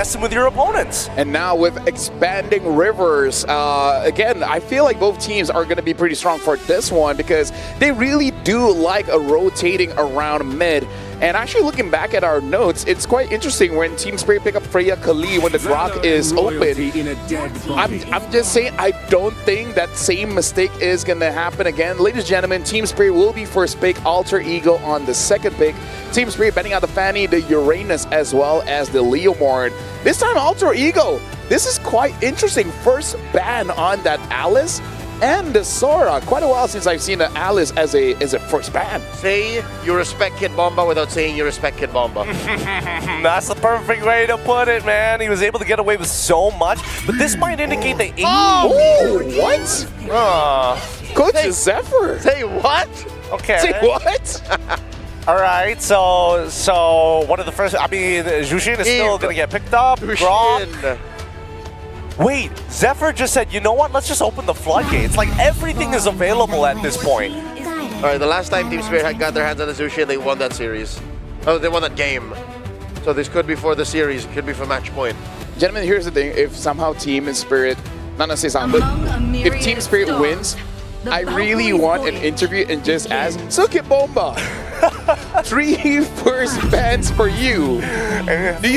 messing with your opponents. And now with expanding rivers, again, I feel like both teams are going to be pretty strong for this one because they really do like a rotating around mid. And actually looking back at our notes, it's quite interesting when Team Spirit pick up Freya Kali when the Grok is open. I'm just saying, I don't think that same mistake is going to happen again. Ladies and gentlemen, Team Spirit will be first pick, Alter Ego on the second pick. Team Spirit betting out the Fanny, the Uranus, as well as the Leomorn. This time, Alter Ego. This is quite interesting. First ban on that Alice and the Sora. Quite a while since I've seen an Alice as a first ban. Say you respect Kid Bomba without saying you respect Kid Bomba. That's the perfect way to put it, man. He was able to get away with so much, but this might indicate that What? Coach Zephyr. Say what? Okay. Say what? All right, so one of the first, I mean, Jushin is still going to get picked up. Grok. Wait, Zephyr just said, you know what, let's just open the floodgates. Like, everything is available at this point. All right, the last time Team Spirit got their hands on the Zushin, they won that series. Oh, they won that game. So this could be for the series, it could be for match point. Gentlemen, here's the thing. If somehow Team Spirit, not necessarily, but if Team Spirit wins, I really want an interview and just ask, so Kid Bomba, 3 first bans for you. Do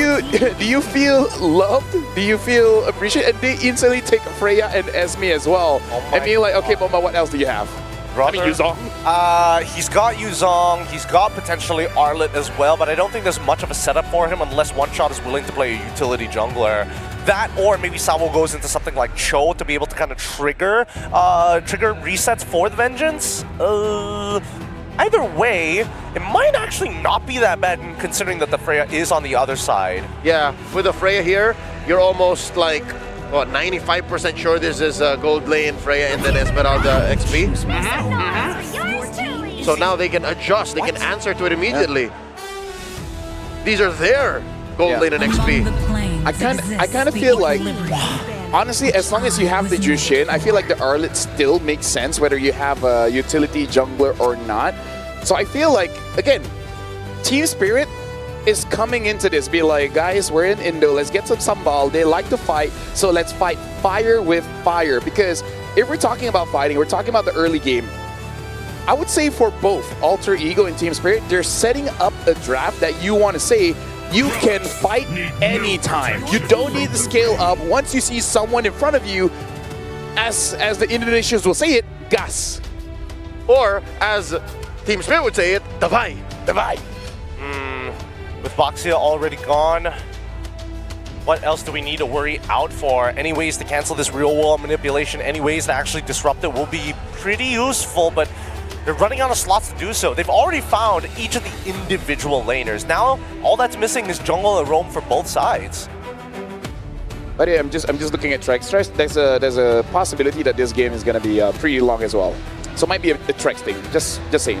you feel loved? Do you feel appreciated? And they instantly take Freya and Esme as well. And be like, okay, Bomba, what else do you have? Brother, I mean, Yuzong? He's got Yuzong, he's got potentially Arlet as well, but I don't think there's much of a setup for him unless One Shot is willing to play a utility jungler. That, or maybe Sabo goes into something like Cho to be able to kind of trigger resets for the Vengeance. Either way, it might actually not be that bad considering that the Freya is on the other side. Yeah, with the Freya here, you're almost like, what, 95% sure this is Gold Lane, Freya, and then Esmeralda XP. So now they can adjust, they can answer to it immediately. These are their Gold Lane and XP. I kind of feel like, honestly, as long as you have the Jushin, I feel like the Arlet still makes sense whether you have a utility jungler or not. So I feel like, again, Team Spirit is coming into this, be like, guys, we're in Indo, let's get some Sambal, they like to fight, so let's fight fire with fire. Because if we're talking about fighting, we're talking about the early game. I would say for both Alter Ego and Team Spirit, they're setting up a draft that you want to say, you can fight anytime. You don't need to scale up. Once you see someone in front of you, as the Indonesians will say it, gas. Or, as Team Spirit would say it, davai. Davai. With Boxia already gone, what else do we need to worry out for? Any ways to cancel this real-world manipulation, any ways to actually disrupt it will be pretty useful, but they're running out of slots to do so. They've already found each of the individual laners. Now, all that's missing is jungle and roam for both sides. But yeah, I'm just looking at Trex. There's a possibility that this game is gonna be pretty long as well. So it might be a Trex thing. Just saying.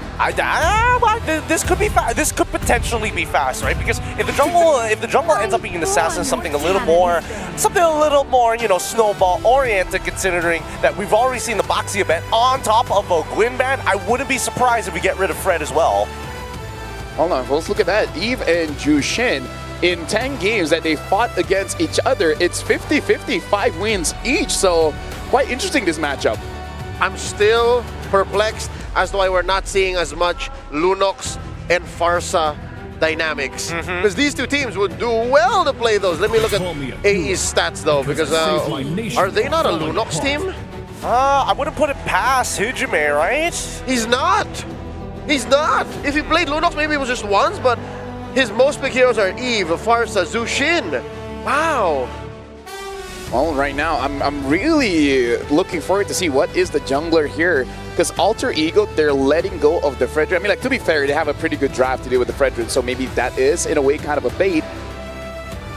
This could be this could potentially be fast, right? Because if the jungle ends up being an assassin, something a little more, you know, snowball oriented, considering that we've already seen the Boxy event on top of a Gwyn ban, I wouldn't be surprised if we get rid of Fred as well. Hold on, folks. Look at that. Eve and Jushin, in 10 games that they fought against each other, it's 50-50, 5 wins each. So quite interesting, this matchup. I'm still perplexed as to why we're not seeing as much Lunox and Pharsa dynamics. Because these two teams would do well to play those. Let me look at AE's stats though, because are they not a Lunox team? I wouldn't put it past Hijime, right? He's not. He's not. If he played Lunox, maybe it was just once, but his most big heroes are Eve, Pharsa, Zushin. Wow. Well, right now, I'm really looking forward to see what is the jungler here. Because Alter Ego, they're letting go of the Fredrin. I mean, like, to be fair, they have a pretty good draft to do with the Fredrin, so maybe that is, in a way, kind of a bait.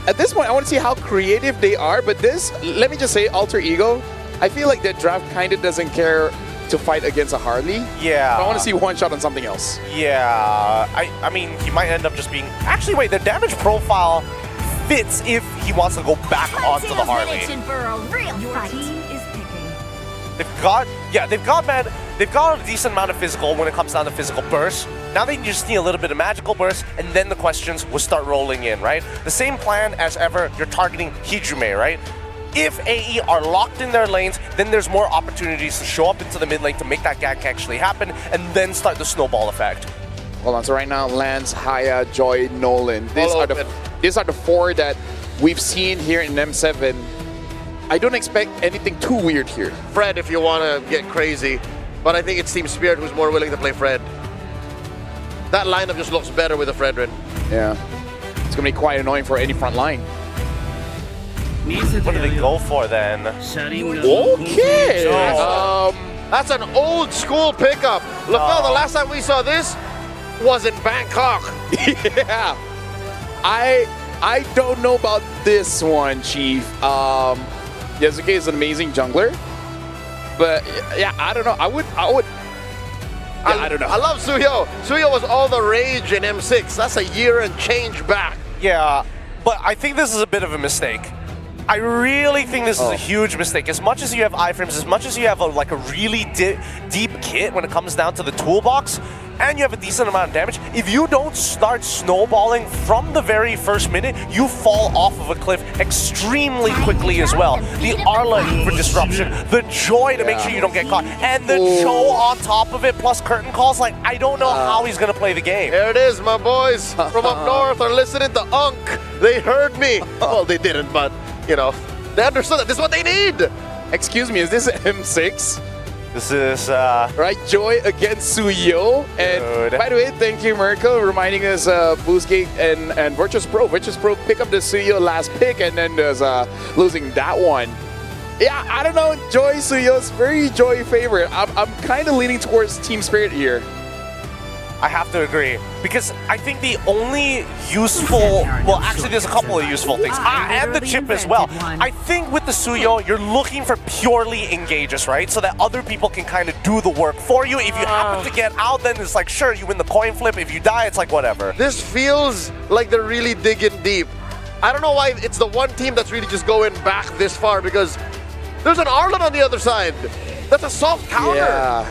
At this point, I want to see how creative they are, but this, let me just say, Alter Ego, I feel like that draft kind of doesn't care to fight against a Harley. Yeah. I want to see One Shot on something else. Yeah. I mean, he might end up just being... Actually, wait, the damage profile fits if he wants to go back onto the Harley. They've got a decent amount of physical when it comes down to physical bursts. Now they just need a little bit of magical burst, and then the questions will start rolling in, right? The same plan as ever, you're targeting Hijume, right? If AE are locked in their lanes, then there's more opportunities to show up into the mid lane to make that gank actually happen, and then start the snowball effect. Hold on, so right now, Lance, Haya, Joy, Nolan. These are the four that we've seen here in M7. I don't expect anything too weird here. Fred, if you want to get crazy, but I think it's Team Spirit who's more willing to play Fred. That lineup just looks better with a Fredrin. Yeah. It's going to be quite annoying for any front line. What do they go for then? Okay. That's an old school pickup. LaFell, the last time we saw this was in Bangkok. Yeah. I don't know about this one, Chief. Yasuke is an amazing jungler. But yeah, I don't know. I don't know. I love Suyo. Suyo was all the rage in M6. That's a year and change back. Yeah, but I think this is a bit of a mistake. I really think this is a huge mistake. As much as you have iframes, as much as you have a really deep kit when it comes down to the toolbox, and you have a decent amount of damage, if you don't start snowballing from the very first minute, you fall off of a cliff extremely quickly as well. The Arla for disruption, the Joy to make sure you don't get caught, and the Cho on top of it, plus curtain calls, like, I don't know how he's going to play the game. There it is, my boys from up north are listening to Unk. They heard me. Well, they didn't, but, you know, they understood that this is what they need. Excuse me, is this M6? This is, right, Joy against Suyo. And by the way, thank you, Mirko, reminding us Boostgate and Virtus Pro. Virtus Pro pick up the Suyo last pick and then there's losing that one. Yeah, I don't know, Joy, Suyo's very Joy favorite. I'm kind of leaning towards Team Spirit here. I have to agree, because I think the only useful, well, actually there's a couple of useful things, and the chip as well. I think with the Suyo, you're looking for purely engages, right? So that other people can kind of do the work for you. If you happen to get out, then it's like, sure, you win the coin flip. If you die, it's like, whatever. This feels like they're really digging deep. I don't know why it's the one team that's really just going back this far, because there's an Arlen on the other side. That's a soft counter. Yeah.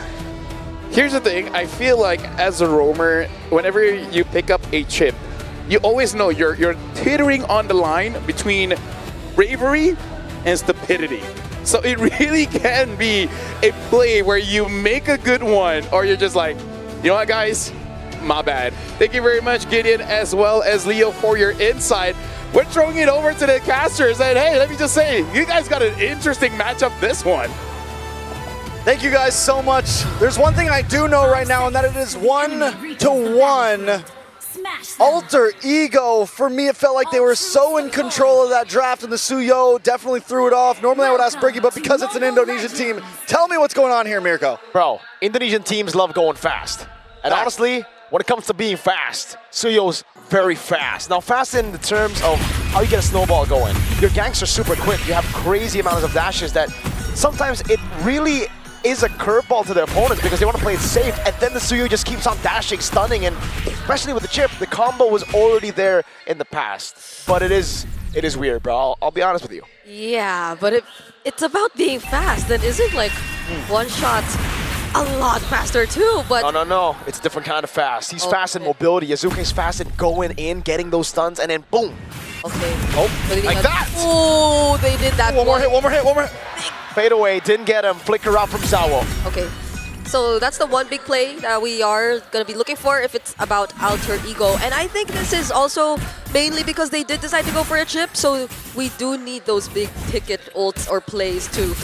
Here's the thing, I feel like as a roamer, whenever you pick up a chip, you always know you're teetering on the line between bravery and stupidity. So it really can be a play where you make a good one, or you're just like, you know what, guys? My bad. Thank you very much, Gideon, as well as Leo, for your insight. We're throwing it over to the casters, and hey, let me just say, you guys got an interesting matchup this one. Thank you guys so much. There's one thing I do know right now, and that it is 1-1. Alter Ego, for me, it felt like they were so in control of that draft, and the Suyo definitely threw it off. Normally I would ask Briggy, but because it's an Indonesian team, tell me what's going on here, Mirko. Bro, Indonesian teams love going fast. And honestly, when it comes to being fast, Suyo's very fast. Now, fast in the terms of how you get a snowball going. Your ganks are super quick. You have crazy amounts of dashes that sometimes it really is a curveball to their opponents because they want to play it safe, and then the Suyo just keeps on dashing, stunning, and especially with the chip, the combo was already there in the past. But it is weird, bro. I'll be honest with you. Yeah, but it's about being fast. That isn't like one shot a lot faster too, but... No. It's a different kind of fast. He's fast in mobility. Yazuke's fast in going in, getting those stuns, and then boom. Okay. Oh, like that. Oh, they did that. One more hit. Fade away, didn't get him. Flicker out from Zawo. Okay. So that's the one big play that we are going to be looking for if it's about Alter Ego. And I think this is also mainly because they did decide to go for a chip, so we do need those big ticket ults or plays to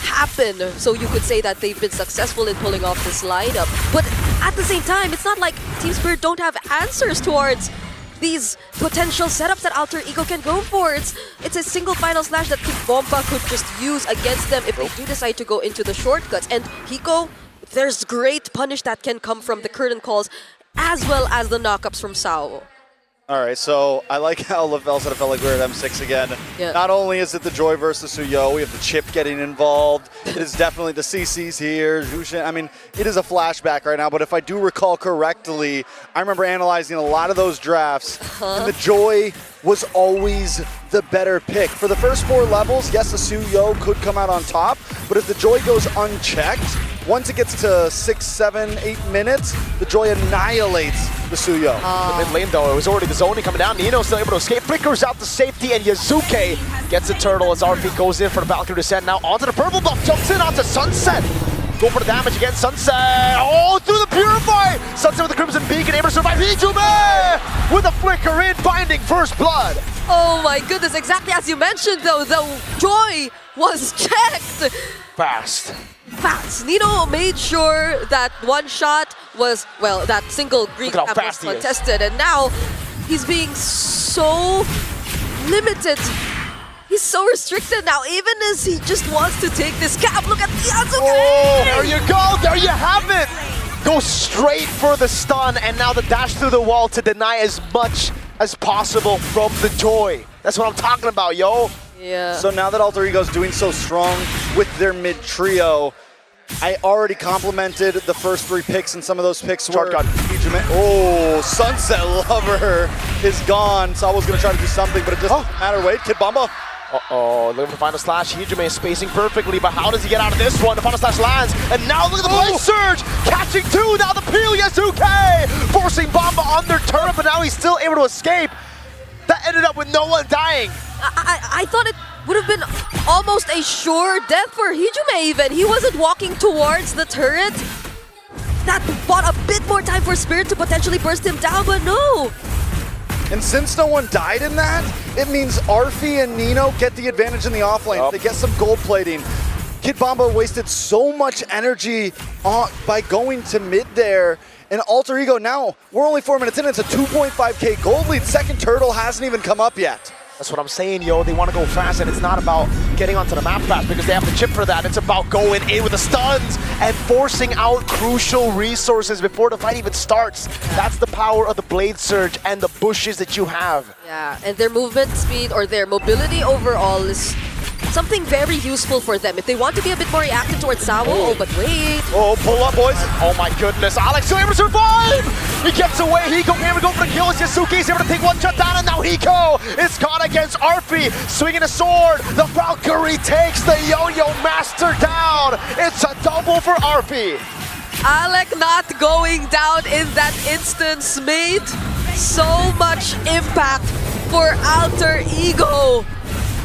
happen. So you could say that they've been successful in pulling off this lineup. But at the same time, it's not like Team Spirit don't have answers towards these potential setups that Alter Ego can go for. It's a single final slash that King Bomba could just use against them if they do decide to go into the shortcuts. And Hiko, there's great punish that can come from the curtain calls as well as the knockups from Sao. All right, so I like how LaFell said it felt like we were at M6 again. Yeah. Not only is it the Joy versus Suyo, we have the chip getting involved. It is definitely the CCs here, Jushin. I mean, it is a flashback right now, but if I do recall correctly, I remember analyzing a lot of those drafts, and the Joy was always the better pick. For the first 4 levels, yes, the Suyo could come out on top, but if the Joy goes unchecked, once it gets to 6, 7, 8 minutes, the Joy annihilates the Suyo. The mid lane though, it was already the zoning coming down. Nino still able to escape, flickers out to safety, and Yazuke gets a turtle as RP goes in for the Valkyrie descent. Now onto the purple buff, jumps in onto Sunset. Go for the damage again, Sunset. Oh, through the Purify! Sunset with the Crimson Beacon, able to survive. Hijume with a flicker in, finding first blood. Oh my goodness, exactly as you mentioned though, the Joy was checked. Fast. Nino made sure that one shot was, well, that single green Look at how cap was fast he is. contested, and now he's being so limited. He's so restricted now, even as he just wants to take this cap. Look at Yazuke! Oh, there you go, there you have it! Go straight for the stun, and now the dash through the wall to deny as much as possible from the Joy. That's what I'm talking about, yo. Yeah. So now that Alter Ego's doing so strong with their mid trio, I already complimented the first 3 picks, and some of those picks were Shortcut. Hijume. Oh, Sunset Lover is gone. So I was gonna try to do something, but it doesn't matter. Wait, Kid Bomba. Uh-oh, looking for the final slash. Hijume is spacing perfectly, but how does he get out of this one? The final slash lands, and now look at the Blade Surge! Catching 2, now the peel, Yazuke! Forcing Bomba on their turret, but now he's still able to escape. That ended up with no one dying. I thought it would have been almost a sure death for Hijume even. He wasn't walking towards the turret. That bought a bit more time for Spirit to potentially burst him down, but no. And since no one died in that, it means Arfi and Nino get the advantage in the offlane. Yep. They get some gold plating. Kid Bomba wasted so much energy by going to mid there. And Alter Ego now, we're only 4 minutes in, it's a 2.5k gold lead. Second turtle hasn't even come up yet. That's what I'm saying, yo. They want to go fast, and it's not about getting onto the map fast because they have the chip for that. It's about going in with the stuns and forcing out crucial resources before the fight even starts. That's the power of the Blade Surge and the bushes that you have. Yeah, and their movement speed or their mobility overall is something very useful for them. If they want to be a bit more reactive towards Sawo, oh, but wait. Oh, pull up, boys. Oh my goodness, Alex still able to survive! He gets away, Hiko able to go for the kills, Yasuke's able to take one shot down, and now Hiko is caught against Arfi, swinging a sword. The Valkyrie takes the Yo-Yo Master down. It's a double for Arfi. Alec not going down in that instance made so much impact for Alter Ego.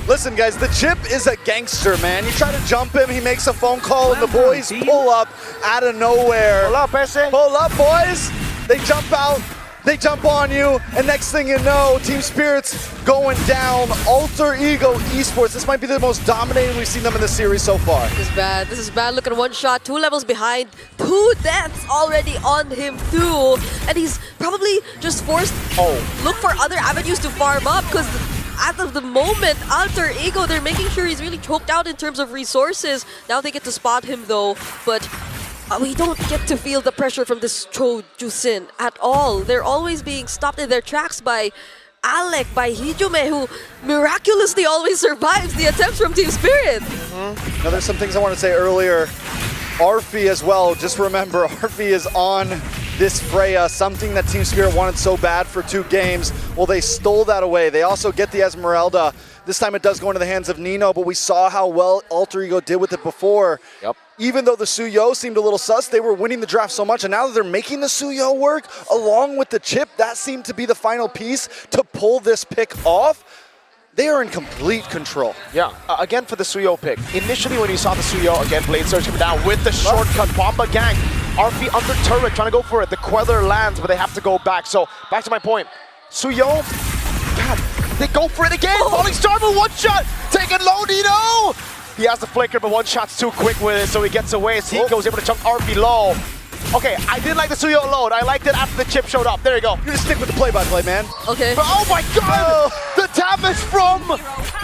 Listen, guys, the Chip is a gangster, man. You try to jump him, he makes a phone call, and the boys pull up out of nowhere. Pull up, Ese. Pull up, boys. They jump out, they jump on you, and next thing you know, Team Spirit's going down. Alter Ego Esports, this might be the most dominating we've seen them in this series so far. This is bad. This is bad. Look at one shot, 2 levels behind, 2 deaths already on him too. And he's probably just forced look for other avenues to farm up because as of the moment, Alter Ego, they're making sure he's really choked out in terms of resources. Now they get to spot him though, but we don't get to feel the pressure from this Chojusin at all. They're always being stopped in their tracks by Alec, by Hijume, who miraculously always survives the attempts from Team Spirit. Now there's some things I want to say earlier. Arfi as well, just remember, Arfi is on this Freya, something that Team Spirit wanted so bad for 2 games. Well, they stole that away. They also get the Esmeralda. This time it does go into the hands of Nino, but we saw how well Alter Ego did with it before. Yep. Even though the Suyo seemed a little sus, they were winning the draft so much, and now that they're making the Suyo work, along with the chip, that seemed to be the final piece to pull this pick off. They are in complete control. Yeah, again for the Suyo pick. Initially when you saw the Suyo, again Blade Surge coming down with the shortcut, Bomba Gang. RP under turret, trying to go for it. The Queller lands, but they have to go back. So, back to my point. Suyo, God, they go for it again. Falling Star with one shot. Taking low, Nino. He has the flicker, but one shot's too quick with it, so he gets away as he goes able to chunk RP low. Okay, I didn't like the Suyo load. I liked it after the chip showed up. There you go. You just stick with the play-by-play, man. Okay. But, oh my god! The damage from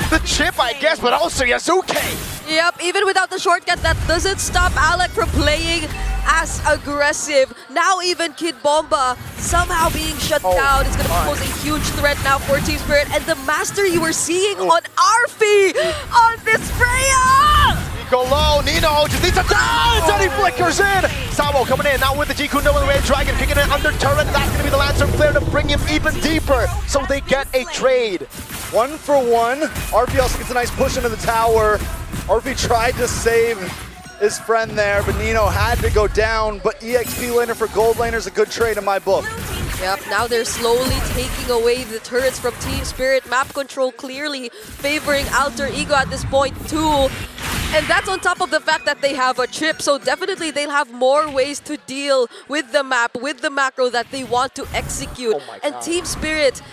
the chip, I guess, but also Yazuke. Yep, even without the shortcut, that doesn't stop Alec from playing as aggressive. Now even Kid Bomba somehow being shut down. It's going to pose a huge threat now for Team Spirit. And the master you were seeing on Arfi on this Freya! Go low, Nino just needs a dance, and he flickers in. Sabo coming in now with the G Kundo and the Red Dragon, kicking it under turret. That's going to be the Lancer Flare to bring him even deeper. So they get a trade. 1 for 1. RP also gets a nice push into the tower. RP tried to save his friend there, but Nino had to go down. But EXP laner for gold laner is a good trade in my book. Yep, now they're slowly taking away the turrets from Team Spirit. Map control clearly favoring Alter Ego at this point too. And that's on top of the fact that they have a chip, so definitely they'll have more ways to deal with the map, with the macro that they want to execute. Oh my and God. Team Spirit,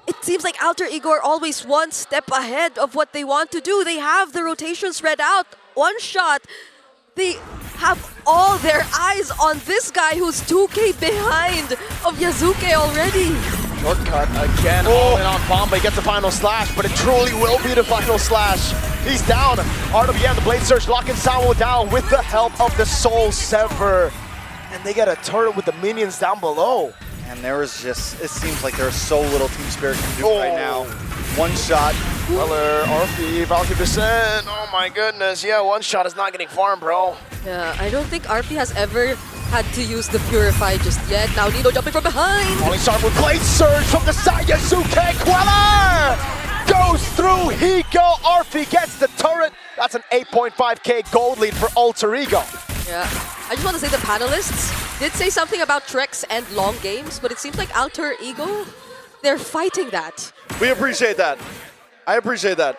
it seems like Alter Ego are always one step ahead of what they want to do. They have the rotation spread out, one shot. They have all their eyes on this guy who's 2k behind of Yasuke already. Shortcut again, all in on Bomba. He gets the final slash, but it truly will be the final slash. He's down. RWM, the Blade Surge, locking Samo down with the help of the Soul Sever. And they get a turret with the minions down below. And there is just, it seems like there's so little Team Spirit can do right now. One shot. Weller, RP, Valkyrie percent. Oh my goodness. Yeah, one shot is not getting farmed, bro. Yeah, I don't think RP has ever had to use the Purify just yet. Now Nino jumping from behind. Falling Star with Blade Surge from the side. Yasuke Queller goes through Hiko. RP gets the turret. That's an 8.5k gold lead for Alter Ego. Yeah, I just want to say the panelists did say something about Trex and long games, but it seems like Alter Ego, they're fighting that. We appreciate that. I appreciate that.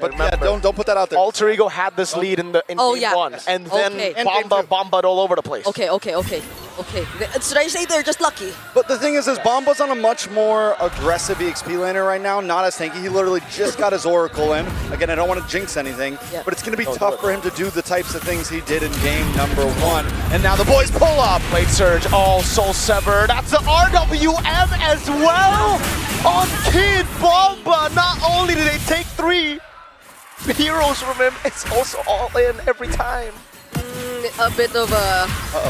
But yeah, don't put that out there. Alter Ego had this lead in game yeah. one, and then Okay. And game two. Bomba'd all over the place. Okay. Should I say they're just lucky? But the thing is Bomba's on a much more aggressive EXP laner right now, not as tanky. He literally just got his Oracle in. Again, I don't want to jinx anything, Yeah. but it's going to be tough for him to do the types of things he did in game number 1. And now the boys pull up. Blade Surge, all Soul Sever. That's the RWM as well on Kid Bomba. Not only do they take 3 heroes from him, it's also all in every time. A bit of a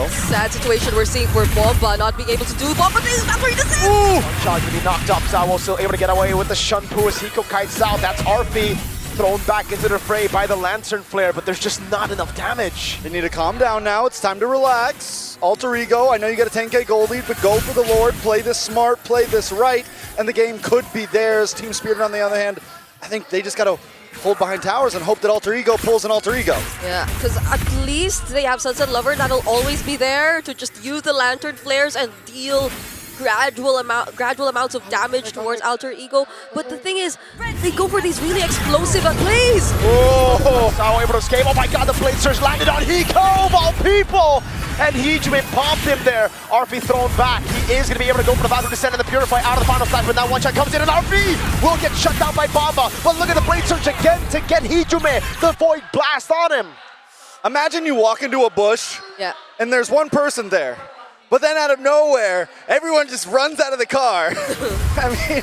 sad situation we're seeing for Bomba not being able to do Bomba things. That's where he does it. One shot to be knocked up. Zawo still able to get away with the Shunpu as Hiko kites out. That's RP thrown back into the fray by the Lantern Flare, but there's just not enough damage. They need to calm down now. It's time to relax. Alter Ego, I know you got a 10k gold lead, but go for the Lord. Play this smart, play this right, and the game could be theirs. Team Spirit, on the other hand, I think they just got to hold behind towers and hope that Alter Ego pulls an Alter Ego. Yeah, because at least they have Sunset Lover that'll always be there to just use the Lantern Flares and deal gradual amounts of damage towards Alter Ego. But the thing is, they go for these really explosive plays. Oh, Zawo able to escape. Oh my god, the Blade Surge landed on Hiko of all people! And Hijime popped him there. RP thrown back. He is going to be able to go for the Valkyrie Descent and the Purify out of the final slash, but now one shot comes in and RP will get shut down by Bomba. But look at the Blade Surge again to get Hijime. The Void Blast on him. Imagine you walk into a bush Yeah. and there's one person there, but then out of nowhere, everyone just runs out of the car. I mean,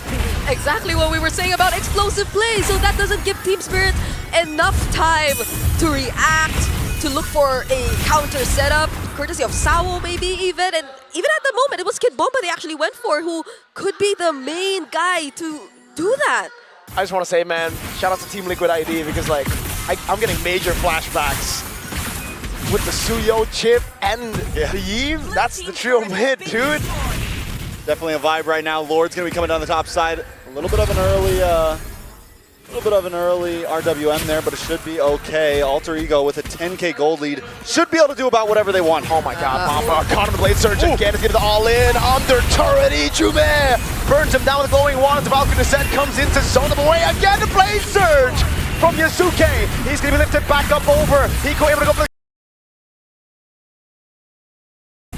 Exactly what we were saying about explosive plays. So that doesn't give Team Spirit enough time to react, to look for a counter setup, courtesy of Zawo maybe even. And even at the moment, it was Kid Bomba they actually went for, who could be the main guy to do that. I just want to say, man, shout out to Team Liquid ID because, like, I'm getting major flashbacks with the Suyo chip and the Yves. That's the trio mid, dude. definitely a vibe right now. Lord's gonna be coming down the top side. A little bit of an early RWM there, but it should be okay. Alter Ego with a 10k gold lead should be able to do about whatever they want. Oh my god, Bomba caught him the Blade Surge again. He's getting the all-in under turret. Ijume burns him down with glowing wand. The Valkyrie Descent comes into zone them away. Again, the Blade Surge from Yasuke. He's going to be lifted back up over. Hiko able to go for the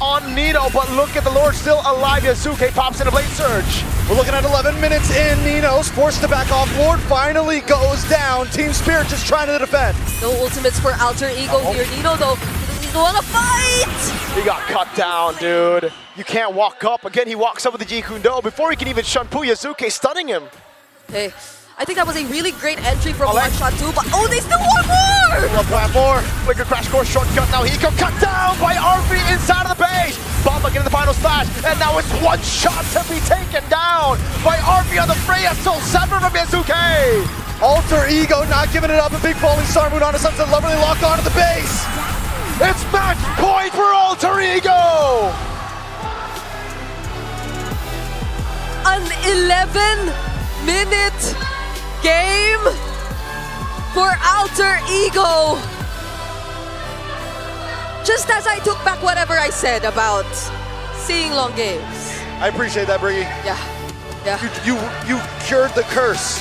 on Nino, but look at the Lord still alive. Yasuke pops in a Blade Surge. We're looking at 11 minutes in. Nino's forced to back off. Lord finally goes down. Team Spirit just trying to defend. No ultimates for Alter Ego here. Nino though, doesn't want to fight! He got cut down, dude. You can't walk up. Again, he walks up with the G Kundo before he can even Shunpu Yasuke, stunning him. Hey, I think that was a really great entry from One Shot 2, but oh, they still want more! One plan more. Flicker Crash Course shortcut. Now Hiko cut down by RV inside of the base. Bomba getting the final slash, and now it's one shot to be taken down by RV on the Freya Soul Sever from Yasuke. Alter Ego not giving it up. A big falling star moon on a Sunset Lover. They lock onto the base. It's Match point for Alter Ego! An 11-minute game for Alter Ego. Just as I took back whatever I said about seeing long games. I appreciate that, Briggy. Yeah. Yeah. You cured the curse.